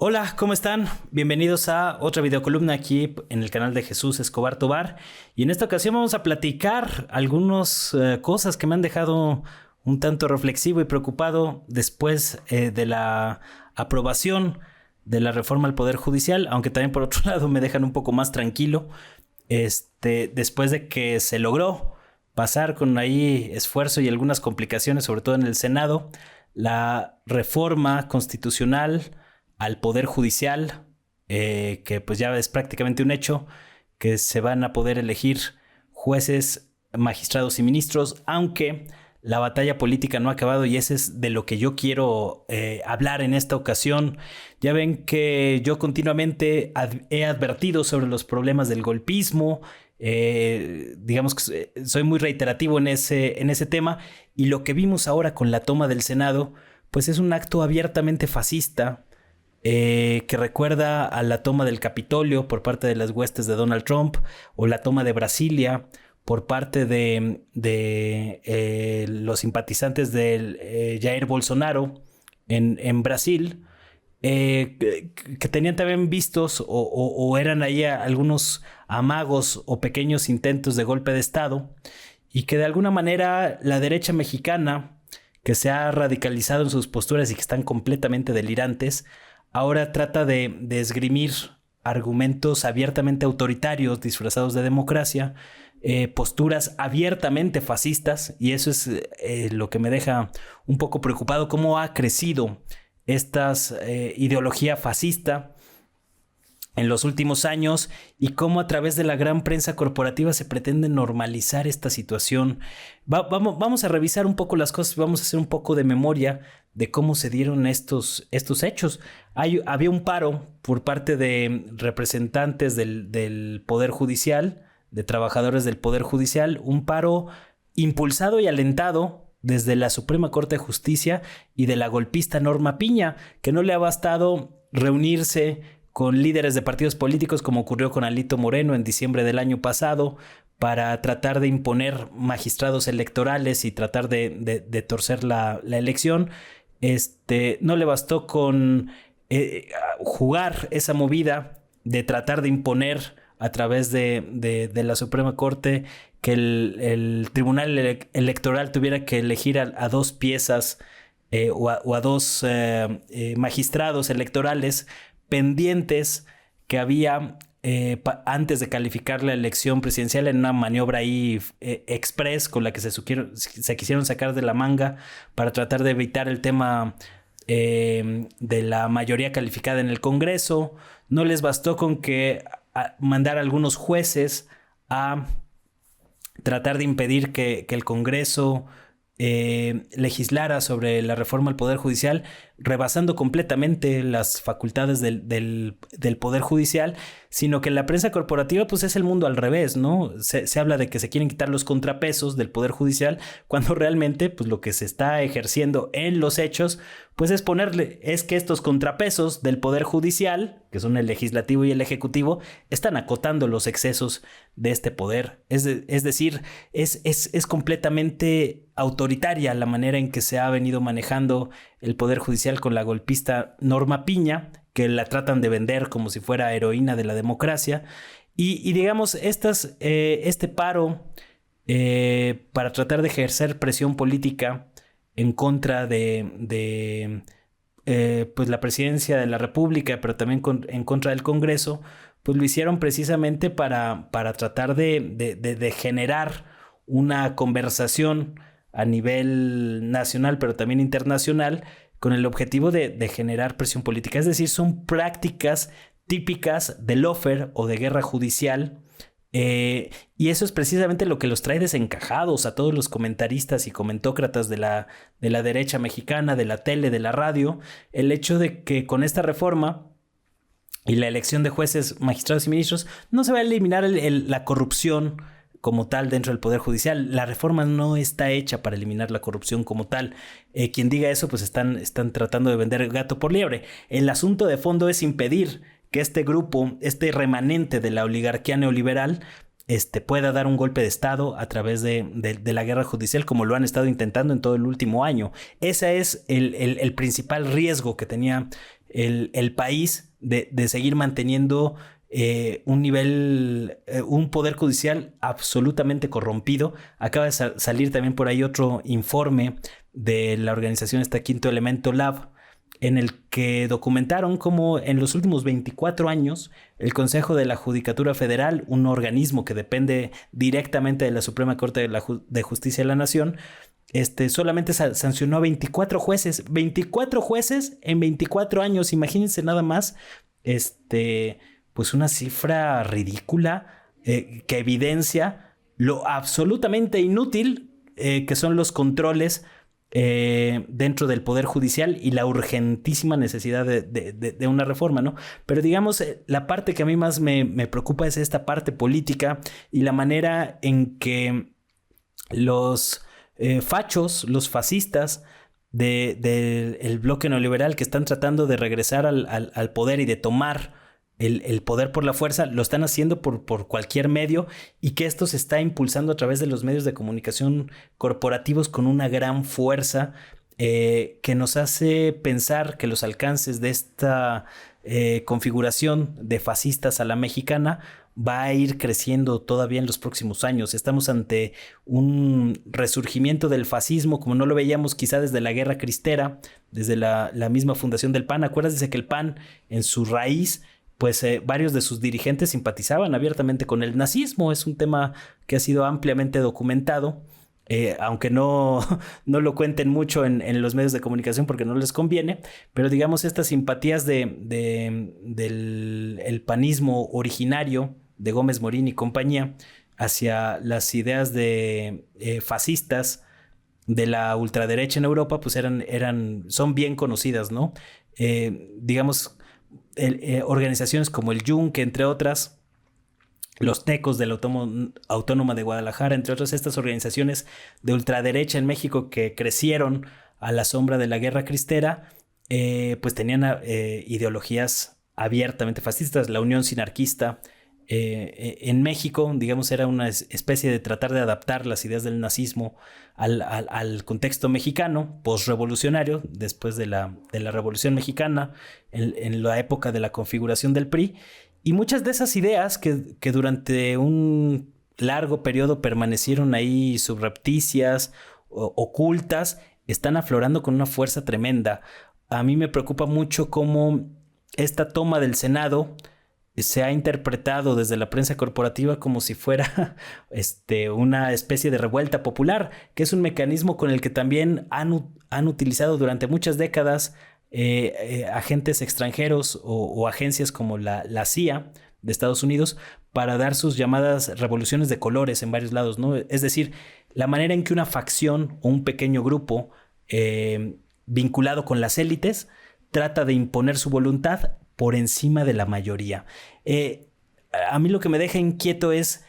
Hola, ¿cómo están? Bienvenidos a otra videocolumna aquí en el canal de Jesús Escobar Tobar. Y en esta ocasión vamos a platicar algunas cosas que me han dejado un tanto reflexivo y preocupado después de la aprobación de la reforma al Poder Judicial, aunque también por otro lado me dejan un poco más tranquilo, después de que se logró pasar con ahí esfuerzo y algunas complicaciones, sobre todo en el Senado, la reforma constitucional al Poder Judicial, que pues ya es prácticamente un hecho, que se van a poder elegir jueces, magistrados y ministros, aunque la batalla política no ha acabado y ese es de lo que yo quiero hablar en esta ocasión. Ya ven que yo continuamente he advertido sobre los problemas del golpismo, digamos que soy muy reiterativo en ese tema, y lo que vimos ahora con la toma del Senado, pues es un acto abiertamente fascista, que recuerda a la toma del Capitolio por parte de las huestes de Donald Trump, o la toma de Brasilia por parte de los simpatizantes de Jair Bolsonaro en Brasil, que tenían también vistos o eran ahí algunos amagos o pequeños intentos de golpe de Estado, y que de alguna manera la derecha mexicana, que se ha radicalizado en sus posturas y que están completamente delirantes, ahora trata de esgrimir argumentos abiertamente autoritarios disfrazados de democracia, posturas abiertamente fascistas, y eso es lo que me deja un poco preocupado, cómo ha crecido esta ideología fascista en los últimos años y cómo a través de la gran prensa corporativa se pretende normalizar esta situación. Vamos a revisar un poco las cosas, vamos a hacer un poco de memoria de cómo se dieron estos hechos. Había un paro por parte de representantes del Poder Judicial, de trabajadores del Poder Judicial, un paro impulsado y alentado desde la Suprema Corte de Justicia y de la golpista Norma Piña, que no le ha bastado reunirse con líderes de partidos políticos, como ocurrió con Alito Moreno en diciembre del año pasado, para tratar de imponer magistrados electorales y tratar de torcer la elección. No le bastó con jugar esa movida de tratar de imponer a través de la Suprema Corte que el Tribunal Electoral tuviera que elegir a dos piezas o a dos magistrados electorales pendientes que había antes de calificar la elección presidencial, en una maniobra ahí express con la que se quisieron sacar de la manga para tratar de evitar el tema de la mayoría calificada en el Congreso. No les bastó con que mandar a algunos jueces a tratar de impedir que el Congreso legislara sobre la reforma al Poder Judicial, rebasando completamente las facultades del Poder Judicial, sino que la prensa corporativa pues es el mundo al revés, ¿no? Se habla de que se quieren quitar los contrapesos del Poder Judicial, cuando realmente pues lo que se está ejerciendo en los hechos pues es que estos contrapesos del Poder Judicial, que son el legislativo y el ejecutivo, están acotando los excesos de este poder. Es decir, es completamente autoritaria la manera en que se ha venido manejando el Poder Judicial con la golpista Norma Piña, que la tratan de vender como si fuera heroína de la democracia. Y digamos, este paro para tratar de ejercer presión política en contra de pues la presidencia de la República, pero también en contra del Congreso, pues lo hicieron precisamente para tratar de generar una conversación a nivel nacional, pero también internacional, con el objetivo de generar presión política. Es decir, son prácticas típicas de lawfare o de guerra judicial, y eso es precisamente lo que los trae desencajados a todos los comentaristas y comentócratas de la derecha mexicana, de la tele, de la radio, el hecho de que con esta reforma y la elección de jueces, magistrados y ministros no se va a eliminar la corrupción como tal dentro del Poder Judicial. La reforma no está hecha para eliminar la corrupción como tal. Quien diga eso pues están tratando de vender gato por liebre. El asunto de fondo es impedir que este grupo, este remanente de la oligarquía neoliberal, pueda dar un golpe de Estado a través de la guerra judicial, como lo han estado intentando en todo el último año. Ese es el principal riesgo que tenía el país de seguir manteniendo un nivel, un poder judicial absolutamente corrompido. Acaba de salir también por ahí otro informe de la organización Quinto Elemento Lab, en el que documentaron cómo en los últimos 24 años el Consejo de la Judicatura Federal, un organismo que depende directamente de la Suprema Corte de Justicia de la Nación, solamente sancionó a 24 jueces. 24 jueces en 24 años. Imagínense nada más, pues una cifra ridícula que evidencia lo absolutamente inútil que son los controles dentro del Poder Judicial y la urgentísima necesidad de una reforma, ¿no? Pero digamos, la parte que a mí más me preocupa es esta parte política y la manera en que los fachos, los fascistas del bloque neoliberal que están tratando de regresar al poder y de tomar el poder por la fuerza, lo están haciendo por cualquier medio, y que esto se está impulsando a través de los medios de comunicación corporativos con una gran fuerza que nos hace pensar que los alcances de esta configuración de fascistas a la mexicana va a ir creciendo todavía en los próximos años. Estamos ante un resurgimiento del fascismo como no lo veíamos quizá desde la Guerra Cristera, desde la misma fundación del PAN. Acuérdense que el PAN en su raíz, pues varios de sus dirigentes simpatizaban abiertamente con el nazismo. Es un tema que ha sido ampliamente documentado, aunque no lo cuenten mucho en los medios de comunicación porque no les conviene, pero digamos estas simpatías del panismo originario de Gómez Morín y compañía hacia las ideas fascistas de la ultraderecha en Europa, pues son bien conocidas, ¿no? Digamos, organizaciones como el Yunque, entre otras, los Tecos de la Autónoma de Guadalajara, entre otras, estas organizaciones de ultraderecha en México que crecieron a la sombra de la Guerra Cristera, pues tenían ideologías abiertamente fascistas. La Unión Sinarquista en México, digamos, era una especie de tratar de adaptar las ideas del nazismo al contexto mexicano postrevolucionario, después de la Revolución Mexicana, en la época de la configuración del PRI. Y muchas de esas ideas que durante un largo periodo permanecieron ahí subrepticias, ocultas, están aflorando con una fuerza tremenda. A mí me preocupa mucho cómo esta toma del Senado se ha interpretado desde la prensa corporativa como si fuera una especie de revuelta popular, que es un mecanismo con el que también han utilizado durante muchas décadas agentes extranjeros o agencias como la CIA de Estados Unidos para dar sus llamadas revoluciones de colores en varios lados, ¿no? Es decir, la manera en que una facción o un pequeño grupo vinculado con las élites trata de imponer su voluntad por encima de la mayoría. A mí lo que me deja inquieto es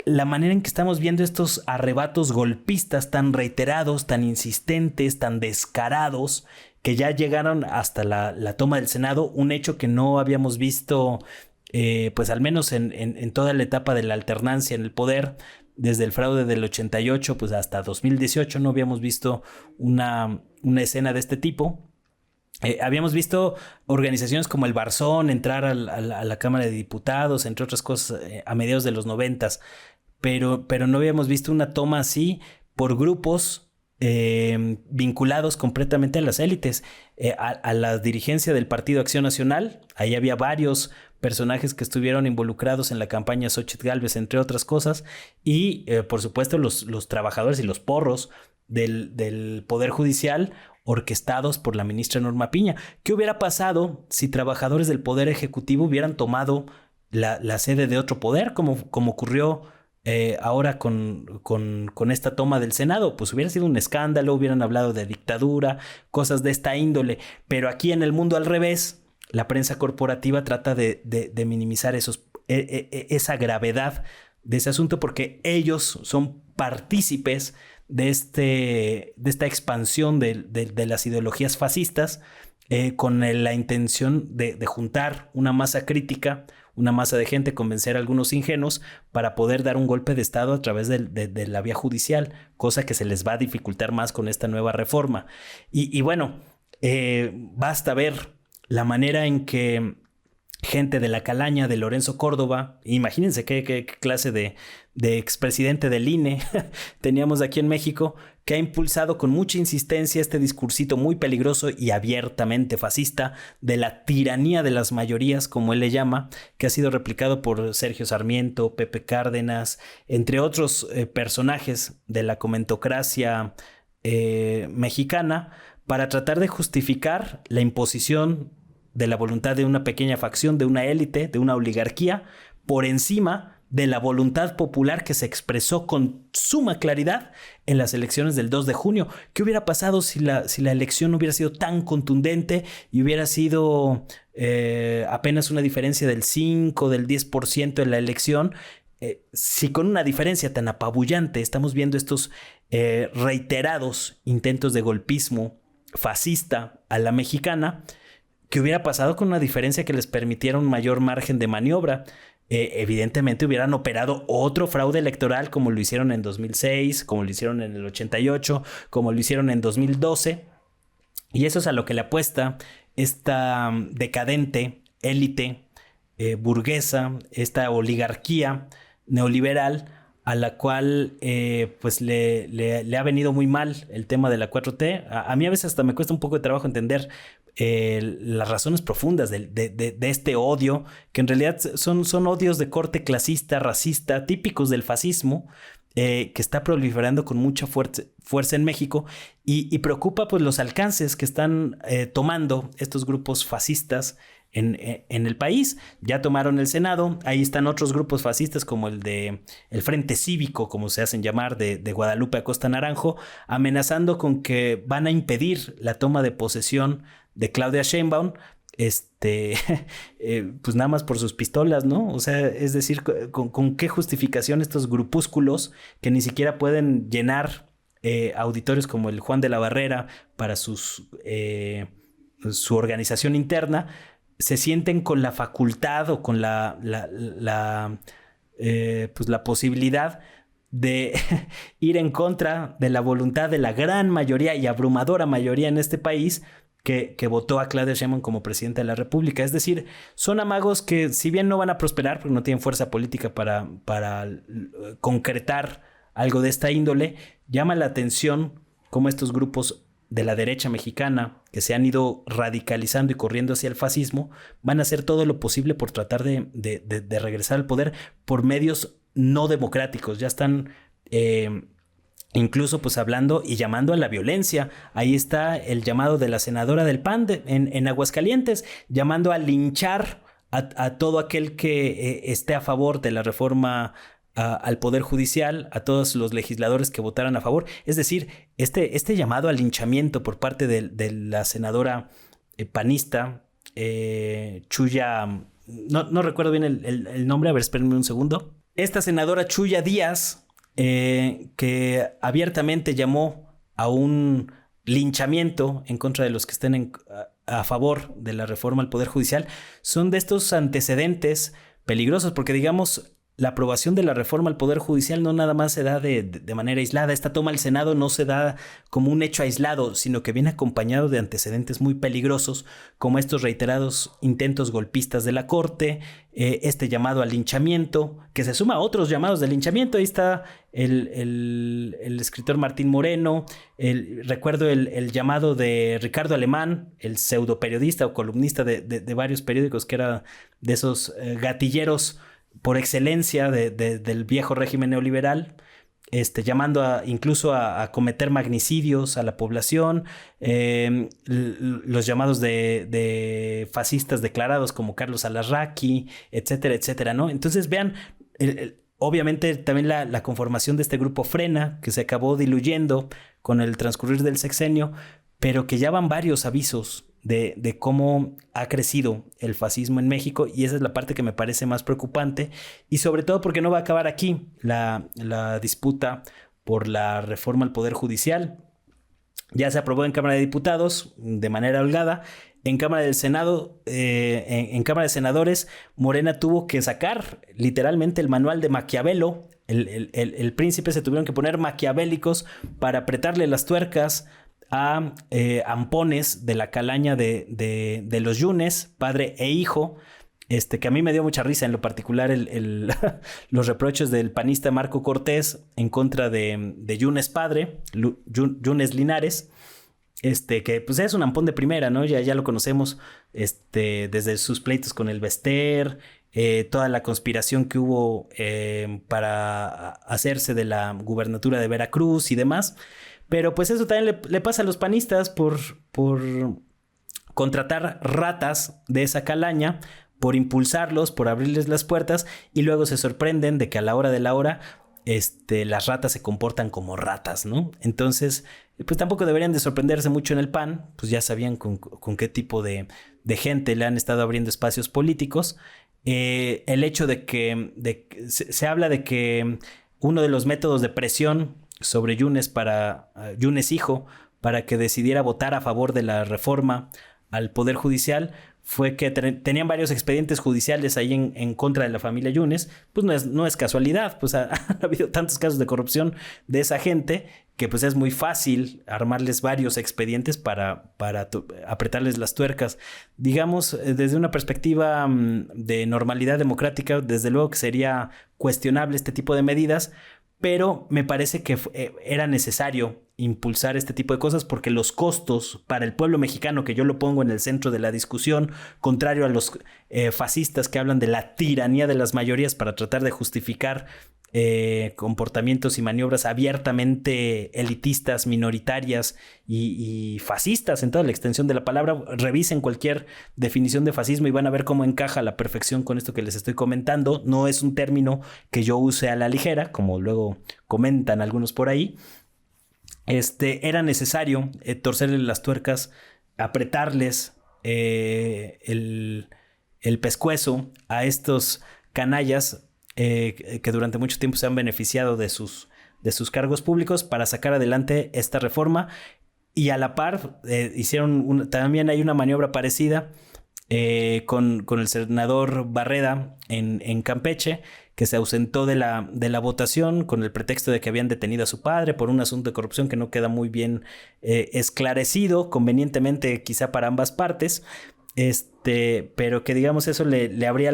la manera en que estamos viendo estos arrebatos golpistas tan reiterados, tan insistentes, tan descarados, que ya llegaron hasta la toma del Senado, un hecho que no habíamos visto, pues al menos en toda la etapa de la alternancia en el poder, desde el fraude del 88 pues hasta 2018 no habíamos visto una escena de este tipo. Habíamos visto organizaciones como el Barzón entrar a la Cámara de Diputados, entre otras cosas, a mediados de los 90s, pero no habíamos visto una toma así por grupos vinculados completamente a las élites, a la dirigencia del Partido Acción Nacional. Ahí había varios personajes que estuvieron involucrados en la campaña Xóchitl Gálvez, entre otras cosas, y por supuesto los trabajadores y los porros del Poder Judicial, orquestados por la ministra Norma Piña. ¿Qué hubiera pasado si trabajadores del Poder Ejecutivo hubieran tomado la sede de otro poder, como ocurrió ahora con esta toma del Senado? Pues hubiera sido un escándalo, hubieran hablado de dictadura, cosas de esta índole. Pero aquí en el mundo al revés, la prensa corporativa trata de minimizar esa gravedad de ese asunto, porque ellos son partícipes de esta expansión de las ideologías fascistas, con la intención de juntar una masa crítica, una masa de gente, convencer a algunos ingenuos para poder dar un golpe de Estado a través de la vía judicial, cosa que se les va a dificultar más con esta nueva reforma. Y bueno, basta ver la manera en que gente de la calaña de Lorenzo Córdoba, imagínense qué clase de expresidente del INE teníamos aquí en México, que ha impulsado con mucha insistencia este discursito muy peligroso y abiertamente fascista de la tiranía de las mayorías, como él le llama, que ha sido replicado por Sergio Sarmiento, Pepe Cárdenas, entre otros personajes de la comentocracia mexicana, para tratar de justificar la imposición de la voluntad de una pequeña facción, de una élite, de una oligarquía, por encima de la voluntad popular que se expresó con suma claridad en las elecciones del 2 de junio. ¿Qué hubiera pasado si la elección no hubiera sido tan contundente y hubiera sido apenas una diferencia del 5, del 10% en la elección? Si con una diferencia tan apabullante estamos viendo estos reiterados intentos de golpismo fascista a la mexicana, ¿qué hubiera pasado con una diferencia que les permitiera un mayor margen de maniobra? Evidentemente hubieran operado otro fraude electoral, como lo hicieron en 2006, como lo hicieron en el 88, como lo hicieron en 2012. Y eso es a lo que le apuesta esta decadente élite burguesa, esta oligarquía neoliberal, a la cual pues le ha venido muy mal el tema de la 4T. A mí a veces hasta me cuesta un poco de trabajo entender las razones profundas de este odio, que en realidad son odios de corte clasista, racista, típicos del fascismo, que está proliferando con mucha fuerza en México, y preocupa pues los alcances que están tomando estos grupos fascistas en el país. Ya tomaron el Senado, ahí están otros grupos fascistas como el Frente Cívico, como se hacen llamar, de Guadalupe Acosta Naranjo, amenazando con que van a impedir la toma de posesión de Claudia Sheinbaum, pues nada más por sus pistolas, ¿no? O sea, es decir, ¿con qué justificación estos grupúsculos que ni siquiera pueden llenar auditorios como el Juan de la Barrera para su organización interna, se sienten con la facultad o con pues la posibilidad de ir en contra de la voluntad de la gran mayoría y abrumadora mayoría en este país que votó a Claudia Sheinbaum como presidenta de la República? Es decir, son amagos que, si bien no van a prosperar porque no tienen fuerza política para concretar algo de esta índole, llama la atención cómo estos grupos de la derecha mexicana, que se han ido radicalizando y corriendo hacia el fascismo, van a hacer todo lo posible por tratar de regresar al poder por medios no democráticos. Ya están incluso pues hablando y llamando a la violencia. Ahí está el llamado de la senadora del PAN en Aguascalientes, llamando a linchar a todo aquel que esté a favor de la reforma al Poder Judicial, a todos los legisladores que votaran a favor. Es decir, este llamado al linchamiento por parte de la senadora panista Chuya, no recuerdo bien el nombre, a ver, espérenme un segundo. Esta senadora Chuya Díaz, que abiertamente llamó a un linchamiento en contra de los que estén a favor de la reforma al Poder Judicial, son de estos antecedentes peligrosos, porque digamos, la aprobación de la reforma al Poder Judicial no nada más se da de manera aislada. Esta toma al Senado no se da como un hecho aislado, sino que viene acompañado de antecedentes muy peligrosos, como estos reiterados intentos golpistas de la Corte, este llamado al linchamiento, que se suma a otros llamados de linchamiento. Ahí está el escritor Martín Moreno, recuerdo el llamado de Ricardo Alemán, el pseudo periodista o columnista de varios periódicos, que era de esos gatilleros por excelencia del viejo régimen neoliberal, llamando incluso a cometer magnicidios a la población, los llamados de fascistas declarados como Carlos Alarraqui, etcétera, etcétera, ¿no? Entonces vean, obviamente también la conformación de este grupo frena, que se acabó diluyendo con el transcurrir del sexenio, pero que ya van varios avisos de cómo ha crecido el fascismo en México, y esa es la parte que me parece más preocupante, y sobre todo porque no va a acabar aquí la disputa por la reforma al Poder Judicial. Ya se aprobó en Cámara de Diputados de manera holgada. En Cámara del Senado, en Cámara de Senadores, Morena tuvo que sacar literalmente el manual de Maquiavelo. El príncipe se tuvieron que poner maquiavélicos para apretarle las tuercas a ampones de la calaña de los Yunes, padre e hijo. Que a mí me dio mucha risa en lo particular los reproches del panista Marco Cortés en contra de Yunes padre, Yunes Linares, que pues es un ampón de primera, ¿no? Ya lo conocemos, desde sus pleitos con el Bester, toda la conspiración que hubo para hacerse de la gubernatura de Veracruz y demás. Pero pues eso también le pasa a los panistas por contratar ratas de esa calaña, por impulsarlos, por abrirles las puertas, y luego se sorprenden de que a la hora de la hora las ratas se comportan como ratas, ¿no? Entonces, pues tampoco deberían de sorprenderse mucho en el PAN, pues ya sabían con qué tipo de gente le han estado abriendo espacios políticos. El hecho de que se habla de que uno de los métodos de presión sobre Yunes Yunes hijo, para que decidiera votar a favor de la reforma al Poder Judicial, fue que tenían varios expedientes judiciales ahí en contra de la familia Yunes. Pues no es casualidad, pues ha habido tantos casos de corrupción de esa gente que pues es muy fácil armarles varios expedientes para apretarles las tuercas. Digamos, desde una perspectiva de normalidad democrática, desde luego que sería cuestionable este tipo de medidas, pero me parece que era necesario impulsar este tipo de cosas porque los costos para el pueblo mexicano, que yo lo pongo en el centro de la discusión, contrario a los fascistas que hablan de la tiranía de las mayorías para tratar de justificar comportamientos y maniobras abiertamente elitistas, minoritarias y fascistas en toda la extensión de la palabra. Revisen cualquier definición de fascismo y van a ver cómo encaja a la perfección con esto que les estoy comentando. No es un término que yo use a la ligera, como luego comentan algunos por ahí. Era necesario torcerle las tuercas, apretarles el pescuezo a estos canallas que durante mucho tiempo se han beneficiado de sus cargos públicos para sacar adelante esta reforma. Y a la par también hay una maniobra parecida con el senador Barreda en Campeche, que se ausentó de la votación con el pretexto de que habían detenido a su padre por un asunto de corrupción que no queda muy bien esclarecido, convenientemente quizá para ambas partes, pero que digamos eso le abría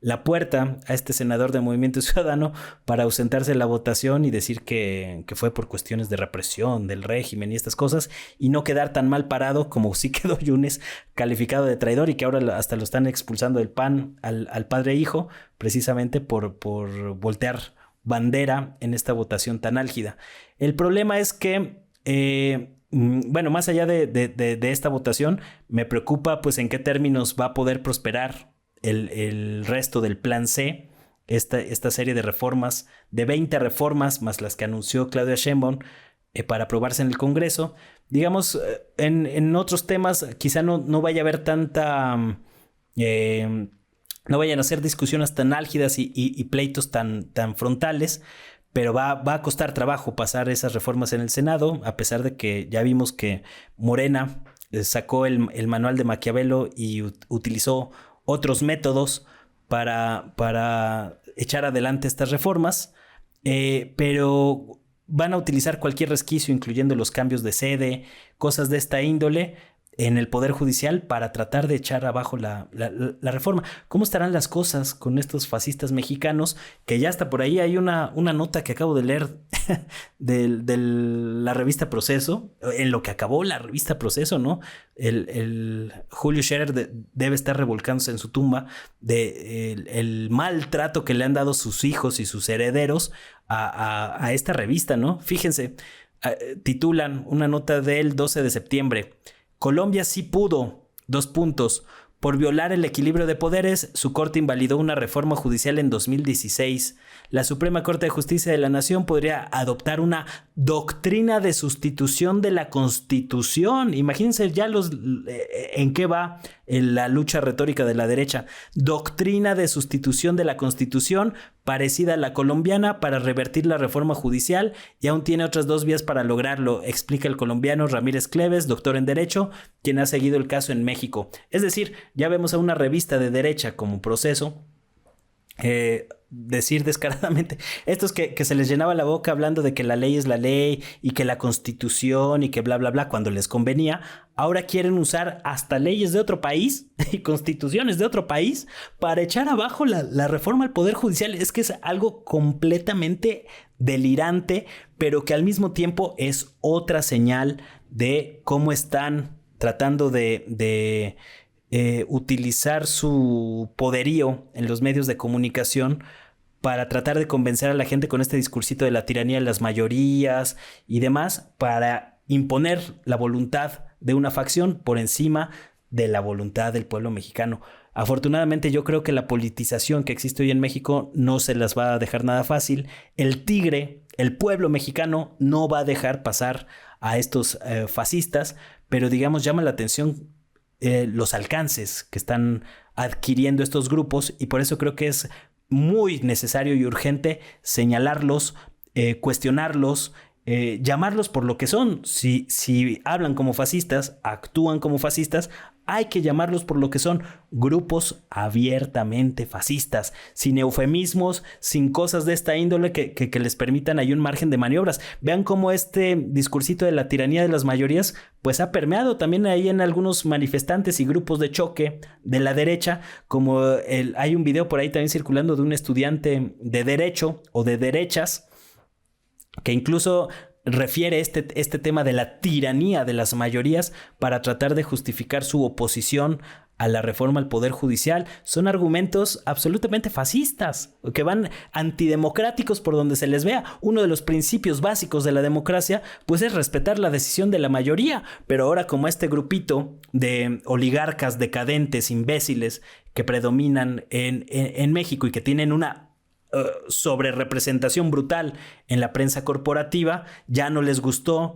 la puerta a este senador de Movimiento Ciudadano para ausentarse de la votación y decir que fue por cuestiones de represión del régimen y estas cosas, y no quedar tan mal parado como sí quedó Yunes, calificado de traidor, y que ahora hasta lo están expulsando del PAN al padre e hijo, precisamente por voltear bandera en esta votación tan álgida. El problema es que bueno, más allá de esta votación, me preocupa pues en qué términos va a poder prosperar el resto del plan C, esta serie de reformas, de 20 reformas más las que anunció Claudia Sheinbaum para aprobarse en el Congreso. Digamos, en otros temas quizá no vaya a haber tanta... no vayan a ser discusiones tan álgidas y pleitos tan frontales, pero va a costar trabajo pasar esas reformas en el Senado, a pesar de que ya vimos que Morena sacó el manual de Maquiavelo y utilizó otros métodos para echar adelante estas reformas, pero van a utilizar cualquier resquicio, incluyendo los cambios de sede, cosas de esta índole, en el Poder Judicial para tratar de echar abajo la reforma. ¿Cómo estarán las cosas con estos fascistas mexicanos? Que ya hasta por ahí hay una nota que acabo de leer de la revista Proceso, en lo que acabó la revista Proceso, ¿no? El Julio Scherer debe estar revolcándose en su tumba el maltrato que le han dado sus hijos y sus herederos a esta revista, ¿no? Fíjense, titulan una nota del 12 de septiembre. Colombia sí pudo, : por violar el equilibrio de poderes, su corte invalidó una reforma judicial en 2016. La Suprema Corte de Justicia de la Nación podría adoptar una doctrina de sustitución de la Constitución. Imagínense ya en qué va la lucha retórica de la derecha. Doctrina de sustitución de la Constitución parecida a la colombiana para revertir la reforma judicial, y aún tiene otras 2 vías para lograrlo, explica el colombiano Ramírez Cleves, doctor en Derecho, quien ha seguido el caso en México. Es decir, ya vemos a una revista de derecha como Proceso decir descaradamente, estos que se les llenaba la boca hablando de que la ley es la ley y que la constitución y que bla, bla, bla, cuando les convenía, ahora quieren usar hasta leyes de otro país y constituciones de otro país para echar abajo la reforma al Poder Judicial. Es que es algo completamente delirante, pero que al mismo tiempo es otra señal de cómo están tratando de utilizar su poderío en los medios de comunicación para tratar de convencer a la gente con este discursito de la tiranía de las mayorías y demás, para imponer la voluntad de una facción por encima de la voluntad del pueblo mexicano. Afortunadamente yo creo que la politización que existe hoy en México no se las va a dejar nada fácil. El tigre, el pueblo mexicano, no va a dejar pasar a estos fascistas, pero digamos llama la atención los alcances que están adquiriendo estos grupos, y por eso creo que es muy necesario y urgente señalarlos, cuestionarlos, llamarlos por lo que son. Si hablan como fascistas, actúan como fascistas, hay que llamarlos por lo que son: grupos abiertamente fascistas, sin eufemismos, sin cosas de esta índole que les permitan ahí un margen de maniobras. Vean cómo este discursito de la tiranía de las mayorías pues ha permeado también ahí en algunos manifestantes y grupos de choque de la derecha, como hay un video por ahí también circulando de un estudiante de derecho o de derechas que incluso refiere este tema de la tiranía de las mayorías para tratar de justificar su oposición a la reforma al Poder Judicial. Son argumentos absolutamente fascistas, que van antidemocráticos por donde se les vea. Uno de los principios básicos de la democracia pues es respetar la decisión de la mayoría, pero ahora como este grupito de oligarcas decadentes, imbéciles, que predominan en México y que tienen una sobre representación brutal en la prensa corporativa, ya no les gustó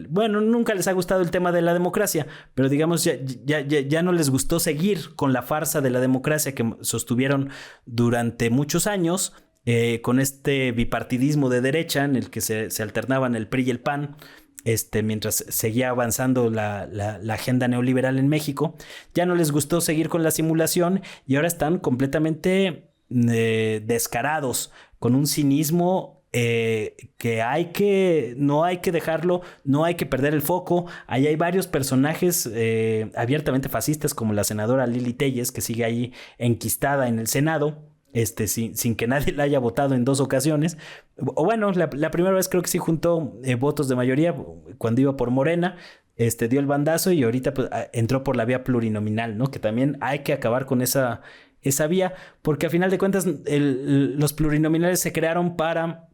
bueno, nunca les ha gustado el tema de la democracia, pero digamos ya no les gustó seguir con la farsa de la democracia que sostuvieron durante muchos años, con este bipartidismo de derecha en el que se alternaban el PRI y el PAN, mientras seguía avanzando la agenda neoliberal en México. Ya no les gustó seguir con la simulación y ahora están completamente descarados, con un cinismo que no hay que dejarlo, no hay que perder el foco. Ahí hay varios personajes abiertamente fascistas, como la senadora Lili Telles, que sigue ahí enquistada en el Senado, sin que nadie la haya votado en 2 ocasiones. O bueno, la primera vez creo que sí juntó votos de mayoría cuando iba por Morena. Dio el bandazo y ahorita pues, entró por la vía plurinominal, ¿no? Que también hay que acabar con esa vía, porque a final de cuentas los plurinominales se crearon para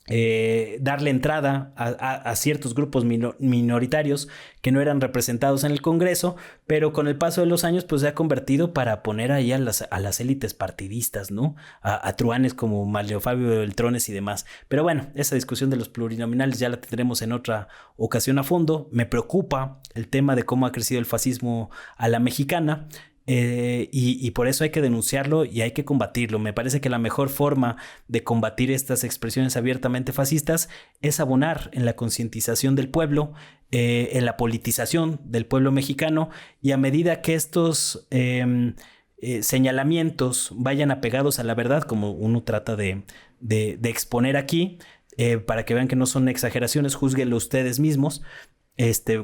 darle entrada a ciertos grupos minoritarios que no eran representados en el Congreso, pero con el paso de los años pues se ha convertido para poner ahí a las élites partidistas, ¿no? A truanes como Manlio Fabio Beltrones y demás. Pero bueno, esa discusión de los plurinominales ya la tendremos en otra ocasión a fondo. Me preocupa el tema de cómo ha crecido el fascismo a la mexicana. Y por eso hay que denunciarlo y hay que combatirlo. Me parece que la mejor forma de combatir estas expresiones abiertamente fascistas es abonar en la concientización del pueblo, en la politización del pueblo mexicano, y a medida que estos señalamientos vayan apegados a la verdad, como uno trata de exponer aquí, para que vean que no son exageraciones, júzguenlo ustedes mismos.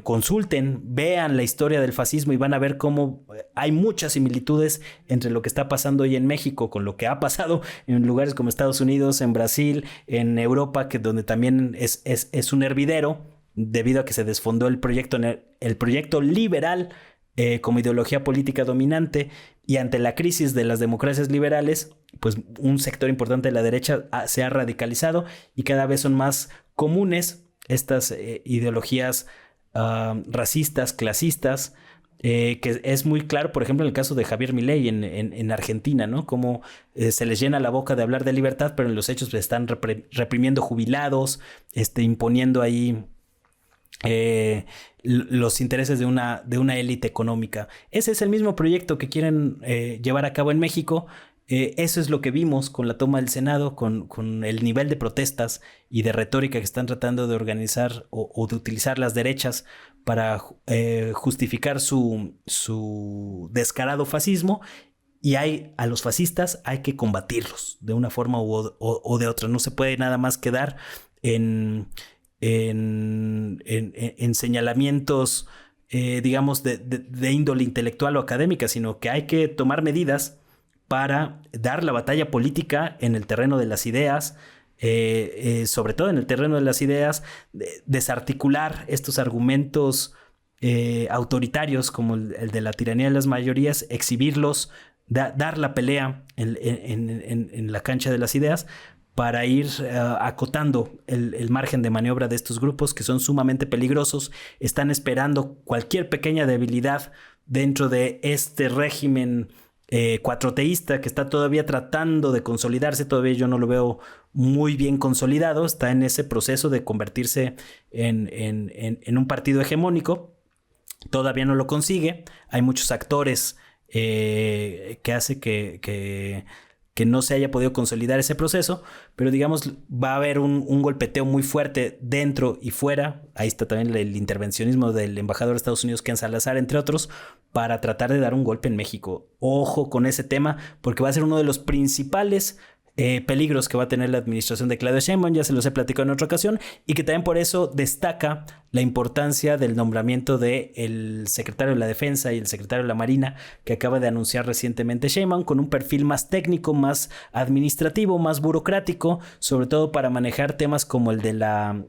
Consulten, vean la historia del fascismo y van a ver cómo hay muchas similitudes entre lo que está pasando hoy en México con lo que ha pasado en lugares como Estados Unidos, en Brasil, en Europa, que donde también es un hervidero debido a que se desfondó el proyecto liberal como ideología política dominante, y ante la crisis de las democracias liberales, pues un sector importante de la derecha se ha radicalizado y cada vez son más comunes estas ideologías racistas, clasistas, que es muy claro, por ejemplo, en el caso de Javier Milei en Argentina, ¿no? Como se les llena la boca de hablar de libertad, pero en los hechos están reprimiendo jubilados, imponiendo ahí los intereses de una élite económica. Ese es el mismo proyecto que quieren llevar a cabo en México. Eso es lo que vimos con la toma del Senado, con el nivel de protestas y de retórica que están tratando de organizar o de utilizar las derechas para justificar su descarado fascismo. y a los fascistas hay que combatirlos de una forma o de otra. No se puede nada más quedar en señalamientos, digamos, de índole intelectual o académica, sino que hay que tomar medidas para dar la batalla política en el terreno de las ideas, sobre todo en el terreno de las ideas, desarticular estos argumentos autoritarios como el de la tiranía de las mayorías, exhibirlos, dar la pelea en la cancha de las ideas para ir acotando el margen de maniobra de estos grupos que son sumamente peligrosos. Están esperando cualquier pequeña debilidad dentro de este régimen cuatroteísta que está todavía tratando de consolidarse. Todavía yo no lo veo muy bien consolidado. Está en ese proceso de convertirse en un partido hegemónico. Todavía no lo consigue. Hay muchos actores que hace que no se haya podido consolidar ese proceso, pero digamos va a haber un golpeteo muy fuerte dentro y fuera. Ahí está también el intervencionismo del embajador de Estados Unidos, Ken Salazar, entre otros, para tratar de dar un golpe en México. Ojo con ese tema, porque va a ser uno de los principales peligros que va a tener la administración de Claudia Sheinbaum. Ya se los he platicado en otra ocasión, y que también por eso destaca la importancia del nombramiento del secretario de la Defensa y el secretario de la Marina que acaba de anunciar recientemente Sheinbaum, con un perfil más técnico, más administrativo, más burocrático, sobre todo para manejar temas como el de la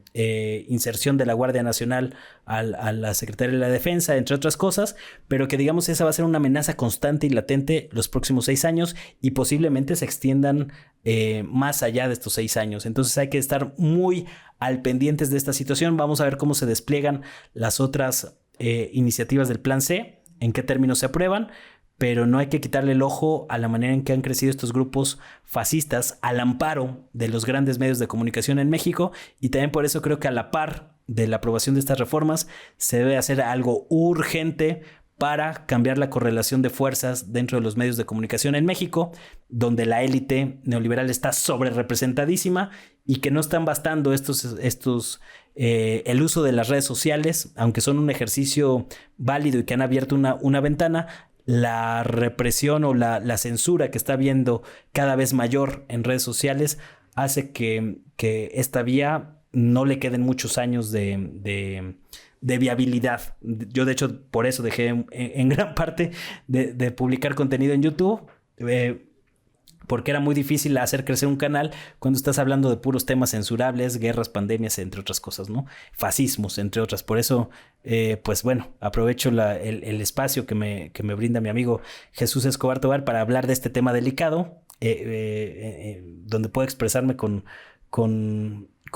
inserción de la Guardia Nacional a la Secretaría de la Defensa, entre otras cosas, pero que digamos esa va a ser una amenaza constante y latente los próximos 6 años y posiblemente se extiendan más allá de estos 6 años. Entonces hay que estar muy al pendientes de esta situación. Vamos a ver cómo se despliegan las otras iniciativas del Plan C, en qué términos se aprueban, pero no hay que quitarle el ojo a la manera en que han crecido estos grupos fascistas al amparo de los grandes medios de comunicación en México, y también por eso creo que a la par de la aprobación de estas reformas se debe hacer algo urgente para cambiar la correlación de fuerzas dentro de los medios de comunicación en México, donde la élite neoliberal está sobrerepresentadísima y que no están bastando el uso de las redes sociales, aunque son un ejercicio válido y que han abierto una ventana. La represión o la censura que está habiendo cada vez mayor en redes sociales hace que esta vía no le queden muchos años de viabilidad. Yo, de hecho, por eso dejé en gran parte de publicar contenido en YouTube, porque era muy difícil hacer crecer un canal cuando estás hablando de puros temas censurables, guerras, pandemias, entre otras cosas, ¿no? Fascismos, entre otras. Por eso, pues bueno, aprovecho el espacio que me brinda mi amigo Jesús Escobar Tobar para hablar de este tema delicado, donde puedo expresarme con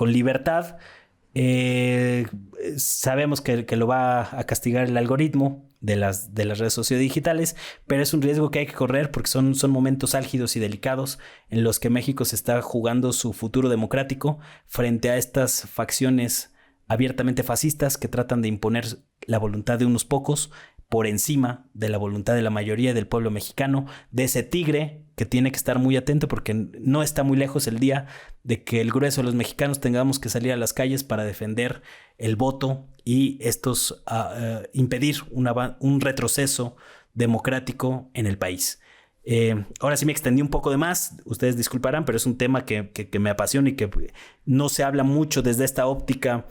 libertad. Sabemos que lo va a castigar el algoritmo de las redes sociodigitales, pero es un riesgo que hay que correr porque son momentos álgidos y delicados en los que México se está jugando su futuro democrático frente a estas facciones abiertamente fascistas que tratan de imponer la voluntad de unos pocos por encima de la voluntad de la mayoría del pueblo mexicano, de ese tigre que tiene que estar muy atento porque no está muy lejos el día de que el grueso de los mexicanos tengamos que salir a las calles para defender el voto y impedir un retroceso democrático en el país. Ahora sí me extendí un poco de más, ustedes disculparán, pero es un tema que me apasiona y que no se habla mucho desde esta óptica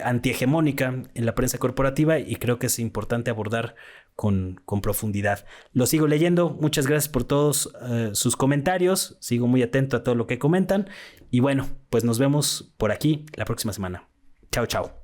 antihegemónica en la prensa corporativa, y creo que es importante abordar con profundidad. Lo sigo leyendo, muchas gracias por todos sus comentarios, sigo muy atento a todo lo que comentan, y bueno, pues nos vemos por aquí la próxima semana. Chao, chao.